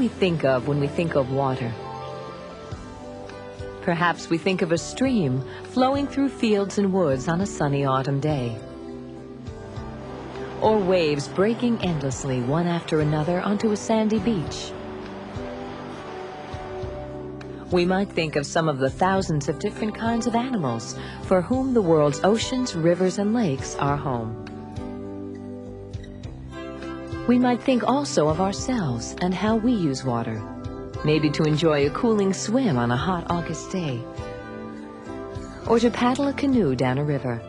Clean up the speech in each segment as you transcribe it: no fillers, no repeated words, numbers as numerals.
we think of when we think of water? Perhaps we think of a stream flowing through fields and woods on a sunny autumn day, or waves breaking endlessly one after another onto a sandy beach. We might think of some of the thousands of different kinds of animals for whom the world's oceans, rivers, and lakes are home. We might think also of ourselves and how we use water, maybe to enjoy a cooling swim on a hot August day, or to paddle a canoe down a river.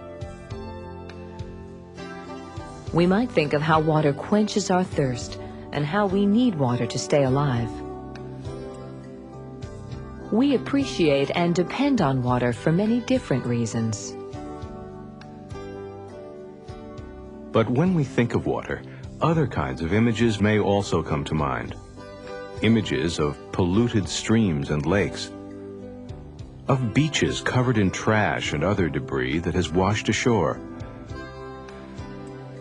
We might think of how water quenches our thirst and how we need water to stay alive. We appreciate and depend on water for many different reasons. But when we think of water, other kinds of images may also come to mind. Images of polluted streams and lakes, of beaches covered in trash and other debris that has washed ashore,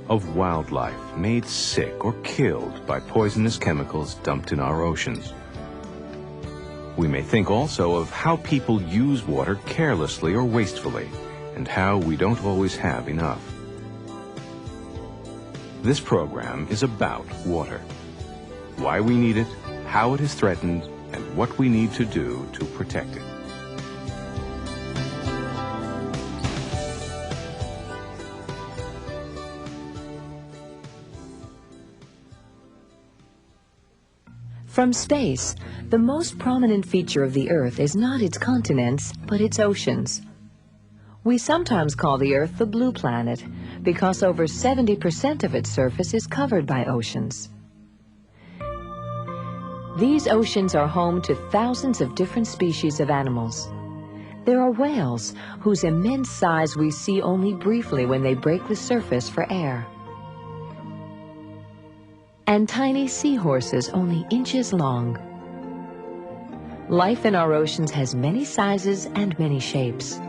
of wildlife made sick or killed by poisonous chemicals dumped in our oceans. We may think also of how people use water carelessly or wastefully, and how we don't always have enough. This program is about water, why we need it, how it is threatened, and what we need to do to protect it. From space, the most prominent feature of the Earth is not its continents, but its oceans. We sometimes call the Earth the blue planet because over 70% of its surface is covered by oceans. These oceans are home to thousands of different species of animals. There are whales whose immense size we see only briefly when they break the surface for air, and tiny seahorses only inches long. Life in our oceans has many sizes and many shapes.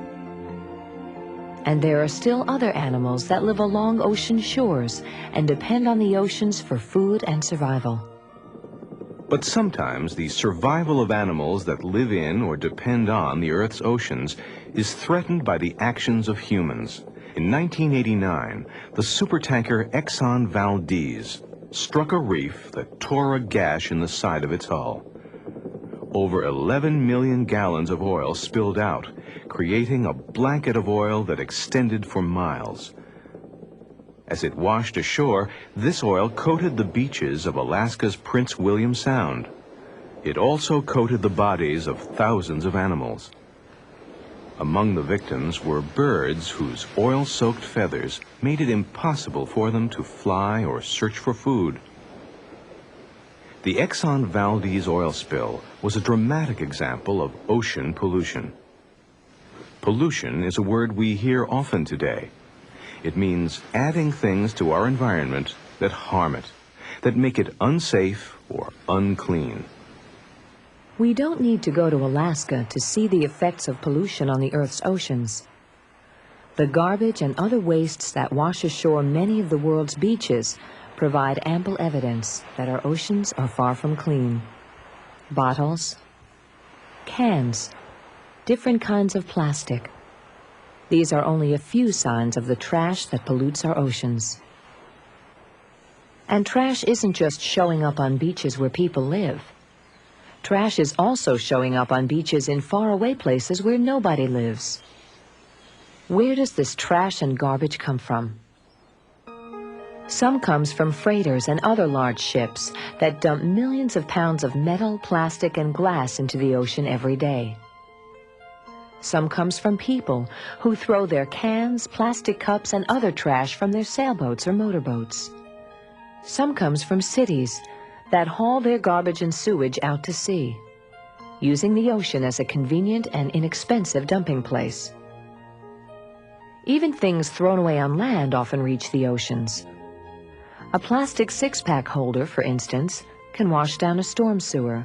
And there are still other animals that live along ocean shores and depend on the oceans for food and survival. But sometimes the survival of animals that live in or depend on the Earth's oceans is threatened by the actions of humans. In 1989, the supertanker Exxon Valdez struck a reef that tore a gash in the side of its hull. Over 11 million gallons of oil spilled out, creating a blanket of oil that extended for miles. As it washed ashore, this oil coated the beaches of Alaska's Prince William Sound. It also coated the bodies of thousands of animals. Among the victims were birds whose oil-soaked feathers made it impossible for them to fly or search for food. The Exxon Valdez oil spill was a dramatic example of ocean pollution. Pollution is a word we hear often today. It means adding things to our environment that harm it, that make it unsafe or unclean. We don't need to go to Alaska to see the effects of pollution on the Earth's oceans. The garbage and other wastes that wash ashore many of the world's beaches provide ample evidence that our oceans are far from clean. Bottles, cans, different kinds of plastic. These are only a few signs of the trash that pollutes our oceans. And trash isn't just showing up on beaches where people live. Trash is also showing up on beaches in faraway places where nobody lives. Where does this trash and garbage come from? Some comes from freighters and other large ships that dump millions of pounds of metal, plastic, and glass into the ocean every day. Some comes from people who throw their cans, plastic cups, and other trash from their sailboats or motorboats. Some comes from cities that haul their garbage and sewage out to sea, using the ocean as a convenient and inexpensive dumping place. Even things thrown away on land often reach the oceans. A plastic six-pack holder, for instance, can wash down a storm sewer.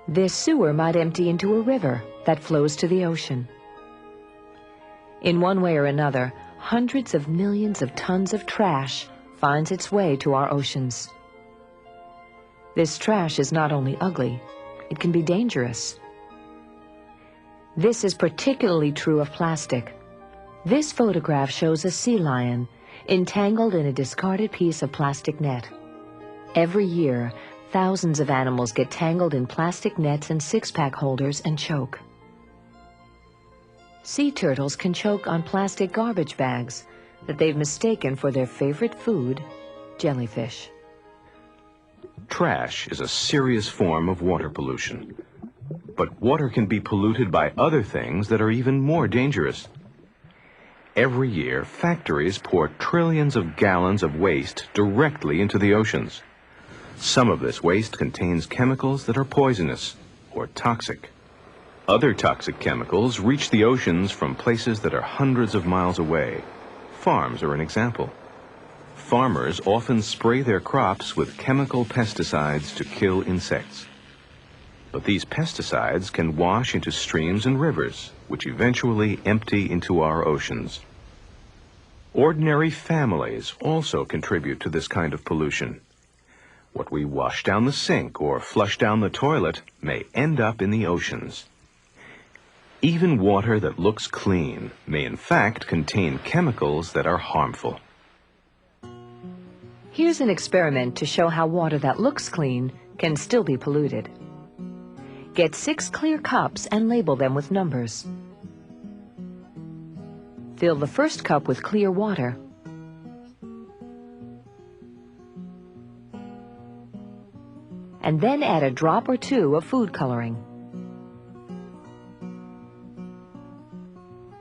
This sewer might empty into a river that flows to the ocean. In one way or another, hundreds of millions of tons of trash finds its way to our oceans. This trash is not only ugly, it can be dangerous. This is particularly true of plastic. This photograph shows a sea lion entangled in a discarded piece of plastic net. Every year, thousands of animals get tangled in plastic nets and six-pack holders and choke. Sea turtles can choke on plastic garbage bags that they've mistaken for their favorite food, jellyfish. Trash is a serious form of water pollution. But water can be polluted by other things that are even more dangerous. Every year, factories pour trillions of gallons of waste directly into the oceans. Some of this waste contains chemicals that are poisonous or toxic. Other toxic chemicals reach the oceans from places that are hundreds of miles away. Farms are an example. Farmers often spray their crops with chemical pesticides to kill insects. But these pesticides can wash into streams and rivers, which eventually empty into our oceans. Ordinary families also contribute to this kind of pollution. What we wash down the sink or flush down the toilet may end up in the oceans. Even water that looks clean may in fact contain chemicals that are harmful. Here's an experiment to show how water that looks clean can still be polluted. Get 6 clear cups and label them with numbers. Fill the first cup with clear water. And then add a drop or two of food coloring.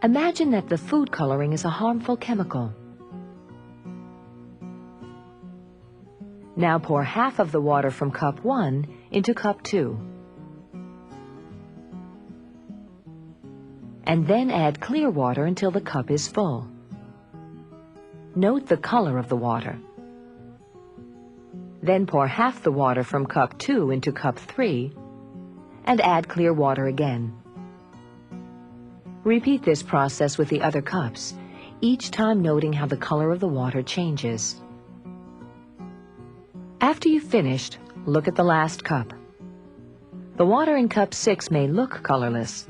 Imagine that the food coloring is a harmful chemical. Now pour half of the water from cup 1 into cup 2. And then add clear water until the cup is full. Note the color of the water. Then pour half the water from cup 2 into cup 3 and add clear water again. Repeat this process with the other cups, each time noting how the color of the water changes. After you've finished, look at the last cup. The water in cup 6 may look colorless,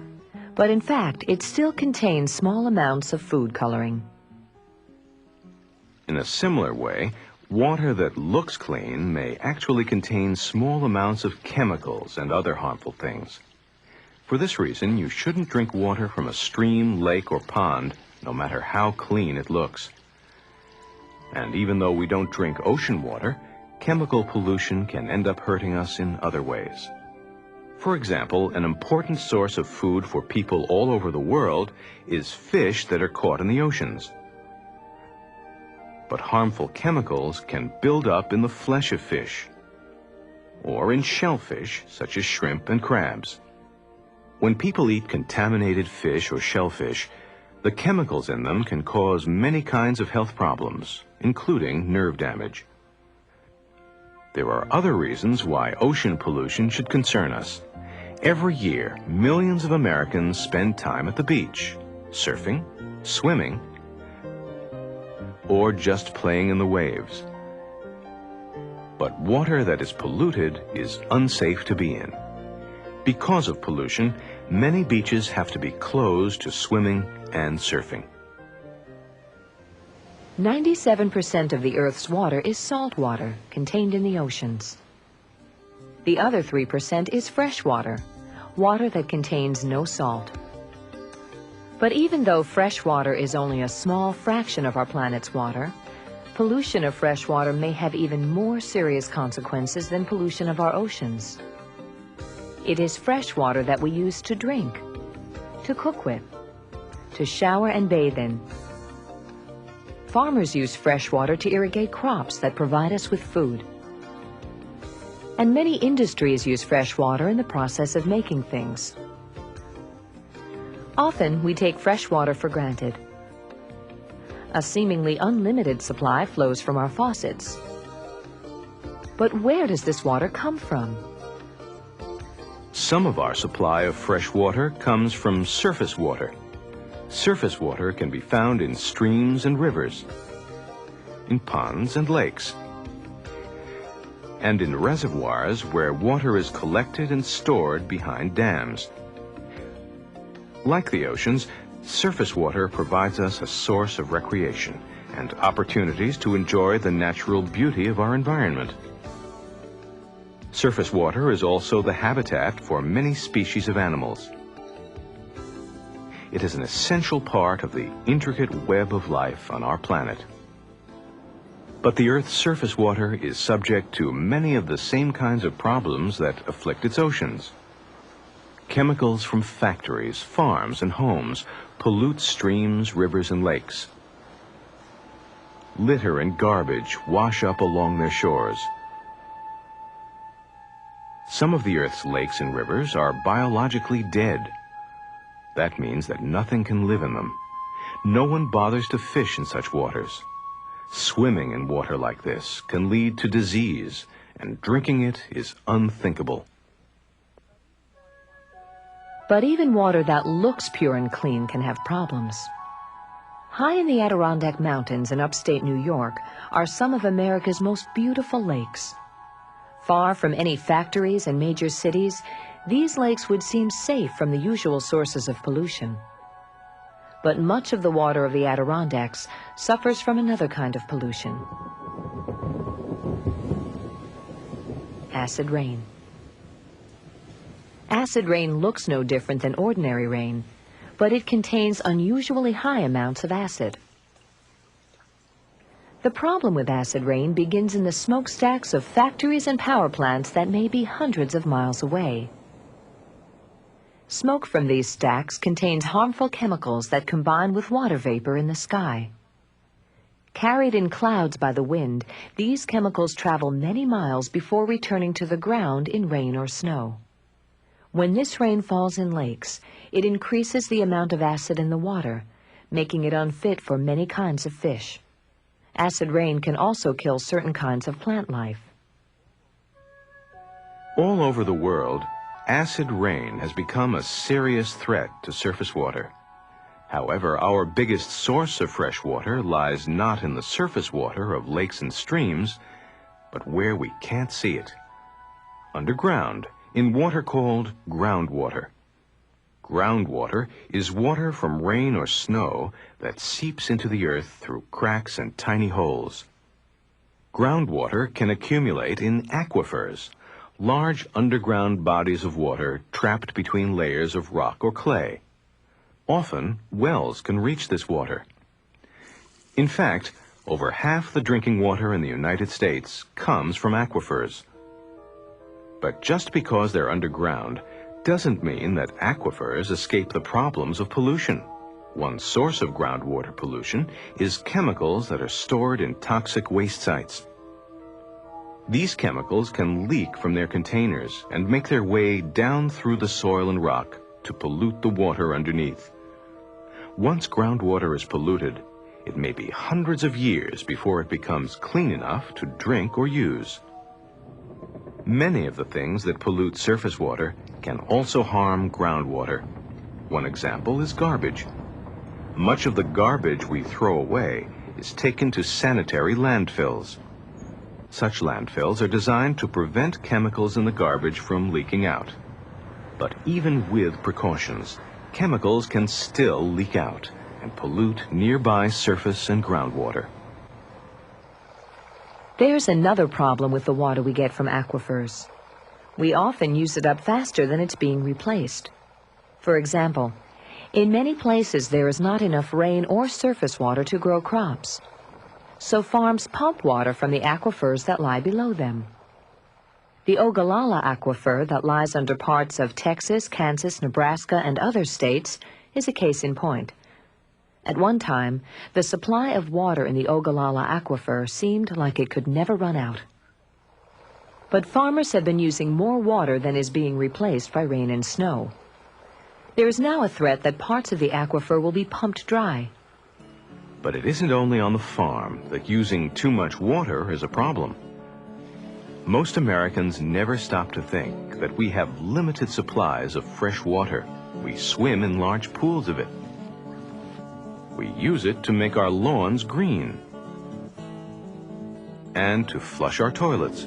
but in fact, it still contains small amounts of food coloring. In a similar way, water that looks clean may actually contain small amounts of chemicals and other harmful things. For this reason, you shouldn't drink water from a stream, lake, or pond, no matter how clean it looks. And even though we don't drink ocean water, chemical pollution can end up hurting us in other ways. For example, an important source of food for people all over the world is fish that are caught in the oceans. But harmful chemicals can build up in the flesh of fish, or in shellfish, such as shrimp and crabs. When people eat contaminated fish or shellfish, the chemicals in them can cause many kinds of health problems, including nerve damage. There are other reasons why ocean pollution should concern us. Every year, millions of Americans spend time at the beach, surfing, swimming, or just playing in the waves. But water that is polluted is unsafe to be in. Because of pollution, many beaches have to be closed to swimming and surfing. 97% of the Earth's water is salt water contained in the oceans. The other 3% is fresh water, water that contains no salt. But even though fresh water is only a small fraction of our planet's water, pollution of fresh water may have even more serious consequences than pollution of our oceans. It is fresh water that we use to drink, to cook with, to shower and bathe in. Farmers use fresh water to irrigate crops that provide us with food. And many industries use fresh water in the process of making things. Often, we take fresh water for granted. A seemingly unlimited supply flows from our faucets. But where does this water come from? Some of our supply of fresh water comes from surface water. Surface water can be found in streams and rivers, in ponds and lakes. and in reservoirs where water is collected and stored behind dams. Like the oceans, surface water provides us a source of recreation and opportunities to enjoy the natural beauty of our environment. Surface water is also the habitat for many species of animals. It is an essential part of the intricate web of life on our planet. But the Earth's surface water is subject to many of the same kinds of problems that afflict its oceans. Chemicals from factories, farms, and homes pollute streams, rivers, and lakes. Litter and garbage wash up along their shores. Some of the Earth's lakes and rivers are biologically dead. That means that nothing can live in them. No one bothers to fish in such waters. Swimming in water like this can lead to disease, and drinking it is unthinkable. But even water that looks pure and clean can have problems. High in the Adirondack Mountains in upstate New York are some of America's most beautiful lakes. Far from any factories and major cities, these lakes would seem safe from the usual sources of pollution. But much of the water of the Adirondacks suffers from another kind of pollution: acid rain. Acid rain looks no different than ordinary rain, but it contains unusually high amounts of acid. The problem with acid rain begins in the smokestacks of factories and power plants that may be hundreds of miles away. Smoke from these stacks contains harmful chemicals that combine with water vapor in the sky. Carried in clouds by the wind, these chemicals travel many miles before returning to the ground in rain or snow. When this rain falls in lakes, it increases the amount of acid in the water, making it unfit for many kinds of fish. Acid rain can also kill certain kinds of plant life. All over the world, acid rain has become a serious threat to surface water. However, our biggest source of fresh water lies not in the surface water of lakes and streams, but where we can't see it: underground, in water called groundwater. Groundwater is water from rain or snow that seeps into the earth through cracks and tiny holes. Groundwater can accumulate in aquifers, large underground bodies of water trapped between layers of rock or clay. Often, wells can reach this water. In fact, over half the drinking water in the United States comes from aquifers. But just because they're underground doesn't mean that aquifers escape the problems of pollution. One source of groundwater pollution is chemicals that are stored in toxic waste sites. These chemicals can leak from their containers and make their way down through the soil and rock to pollute the water underneath. Once groundwater is polluted, it may be hundreds of years before it becomes clean enough to drink or use. Many of the things that pollute surface water can also harm groundwater. One example is garbage. Much of the garbage we throw away is taken to sanitary landfills. Such landfills are designed to prevent chemicals in the garbage from leaking out. But even with precautions, chemicals can still leak out and pollute nearby surface and groundwater. There's another problem with the water we get from aquifers. We often use it up faster than it's being replaced. For example, in many places there is not enough rain or surface water to grow crops. So farms pump water from the aquifers that lie below them. The Ogallala Aquifer that lies under parts of Texas, Kansas, Nebraska, and other states is a case in point. At one time, the supply of water in the Ogallala Aquifer seemed like it could never run out. But farmers have been using more water than is being replaced by rain and snow. There is now a threat that parts of the aquifer will be pumped dry. But it isn't only on the farm that using too much water is a problem. Most Americans never stop to think that we have limited supplies of fresh water. We swim in large pools of it. We use it to make our lawns green and to flush our toilets.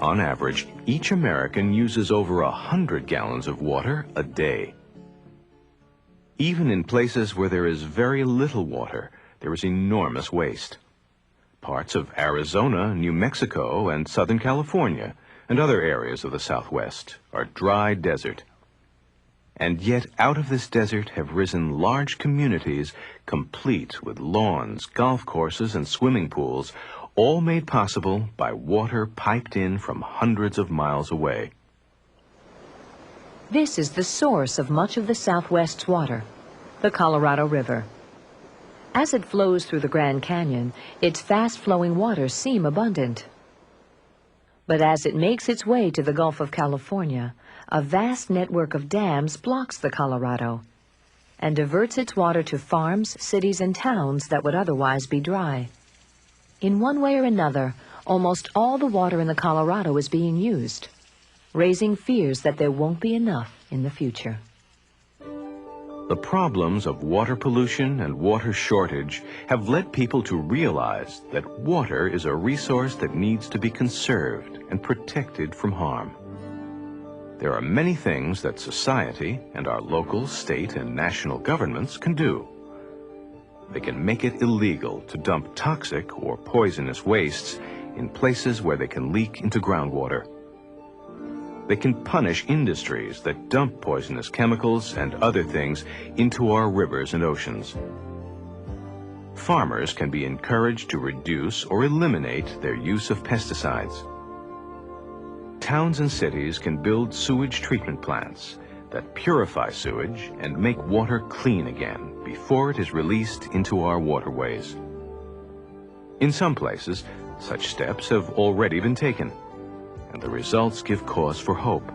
On average, each American uses over 100 gallons of water a day. Even in places where there is very little water, there is enormous waste. Parts of Arizona, New Mexico, and Southern California, and other areas of the Southwest are dry desert. And yet out of this desert have risen large communities complete with lawns, golf courses, and swimming pools, all made possible by water piped in from hundreds of miles away. This is the source of much of the Southwest's water, the Colorado River. As it flows through the Grand Canyon, its fast-flowing waters seem abundant. But as it makes its way to the Gulf of California, a vast network of dams blocks the Colorado and diverts its water to farms, cities, and towns that would otherwise be dry. In one way or another, almost all the water in the Colorado is being used, raising fears that there won't be enough in the future. The problems of water pollution and water shortage have led people to realize that water is a resource that needs to be conserved and protected from harm. There are many things that society and our local, state, and national governments can do. They can make it illegal to dump toxic or poisonous wastes in places where they can leak into groundwater. They can punish industries that dump poisonous chemicals and other things into our rivers and oceans. Farmers can be encouraged to reduce or eliminate their use of pesticides. Towns and cities can build sewage treatment plants that purify sewage and make water clean again before it is released into our waterways. In some places, such steps have already been taken, and the results give cause for hope.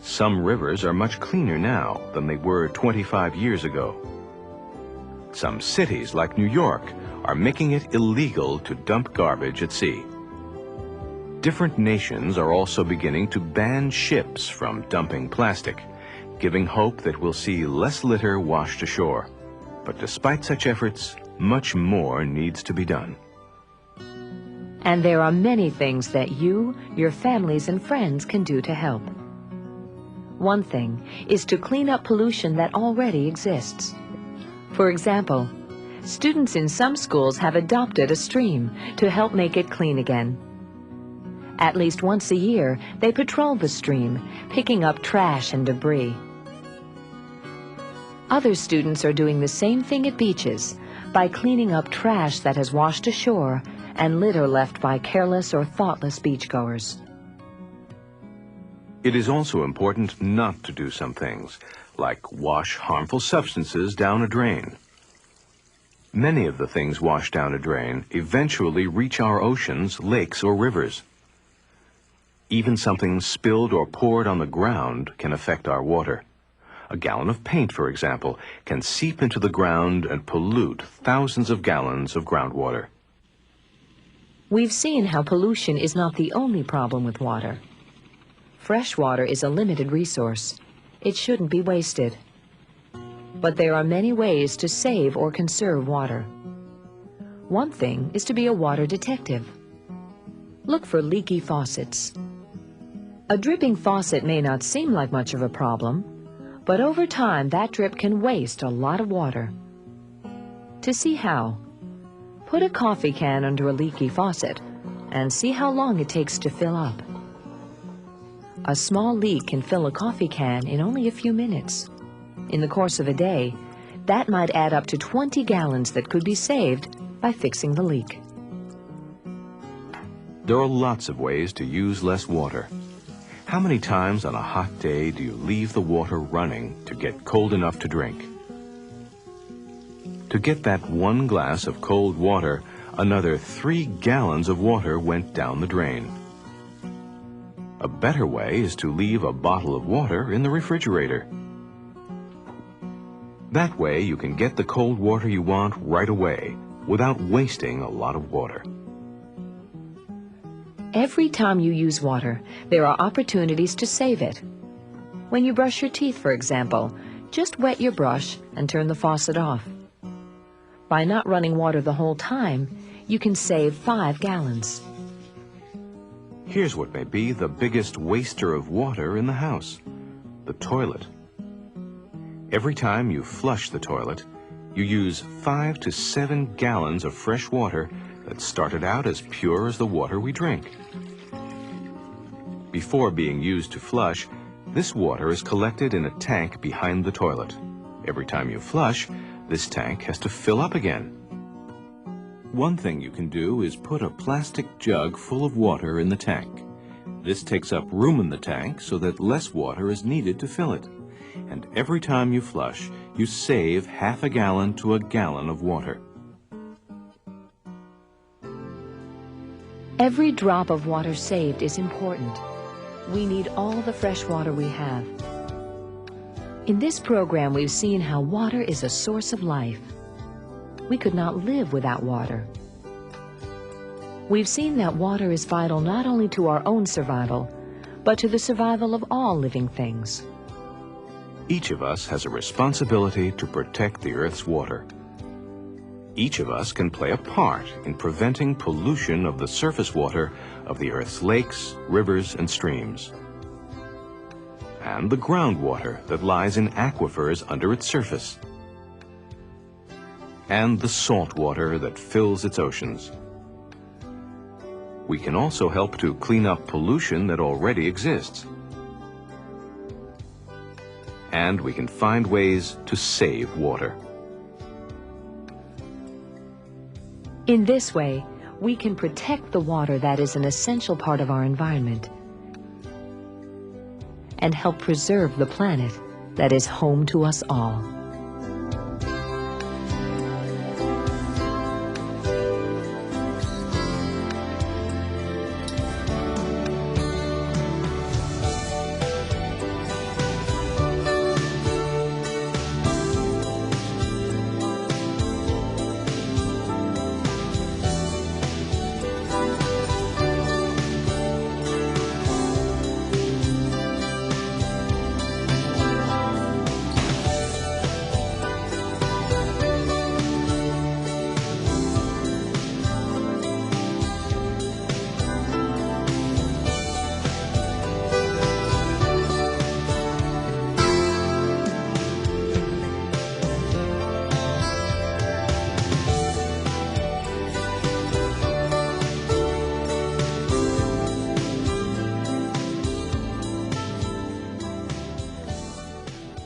Some rivers are much cleaner now than they were 25 years ago. Some cities, like New York, are making it illegal to dump garbage at sea. Different nations are also beginning to ban ships from dumping plastic, giving hope that we'll see less litter washed ashore. But despite such efforts, much more needs to be done. And there are many things that you, your families, and friends can do to help. One thing is to clean up pollution that already exists. For example, students in some schools have adopted a stream to help make it clean again. At least once a year, they patrol the stream, picking up trash and debris. Other students are doing the same thing at beaches by cleaning up trash that has washed ashore and litter left by careless or thoughtless beachgoers. It is also important not to do some things, like wash harmful substances down a drain. Many of the things washed down a drain eventually reach our oceans, lakes, or rivers. Even something spilled or poured on the ground can affect our water. A gallon of paint, for example, can seep into the ground and pollute thousands of gallons of groundwater. We've seen how pollution is not the only problem with water. Fresh water is a limited resource. It shouldn't be wasted. But there are many ways to save or conserve water. One thing is to be a water detective. Look for leaky faucets. A dripping faucet may not seem like much of a problem, but over time that drip can waste a lot of water. To see how, put a coffee can under a leaky faucet and see how long it takes to fill up. A small leak can fill a coffee can in only a few minutes. In the course of a day, that might add up to 20 gallons that could be saved by fixing the leak. There are lots of ways to use less water. How many times on a hot day do you leave the water running to get cold enough to drink? To get that one glass of cold water, another 3 gallons of water went down the drain. A better way is to leave a bottle of water in the refrigerator. That way you can get the cold water you want right away without wasting a lot of water. Every time you use water, there are opportunities to save it. When you brush your teeth, for example, just wet your brush and turn the faucet off. By not running water the whole time, you can save 5 gallons. Here's what may be the biggest waster of water in the house: the toilet. Every time you flush the toilet, you use 5 to 7 gallons of fresh water that started out as pure as the water we drink. Before being used to flush, this water is collected in a tank behind the toilet. Every time you flush, this tank has to fill up again. One thing you can do is put a plastic jug full of water in the tank. This takes up room in the tank so that less water is needed to fill it. And every time you flush, you save half a gallon to a gallon of water. Every drop of water saved is important. We need all the fresh water we have. In this program, we've seen how water is a source of life. We could not live without water. We've seen that water is vital not only to our own survival, but to the survival of all living things. Each of us has a responsibility to protect the Earth's water. Each of us can play a part in preventing pollution of the surface water of the Earth's lakes, rivers, and streams, and the groundwater that lies in aquifers under its surface, and the salt water that fills its oceans. We can also help to clean up pollution that already exists. And we can find ways to save water. In this way, we can protect the water that is an essential part of our environment and help preserve the planet that is home to us all.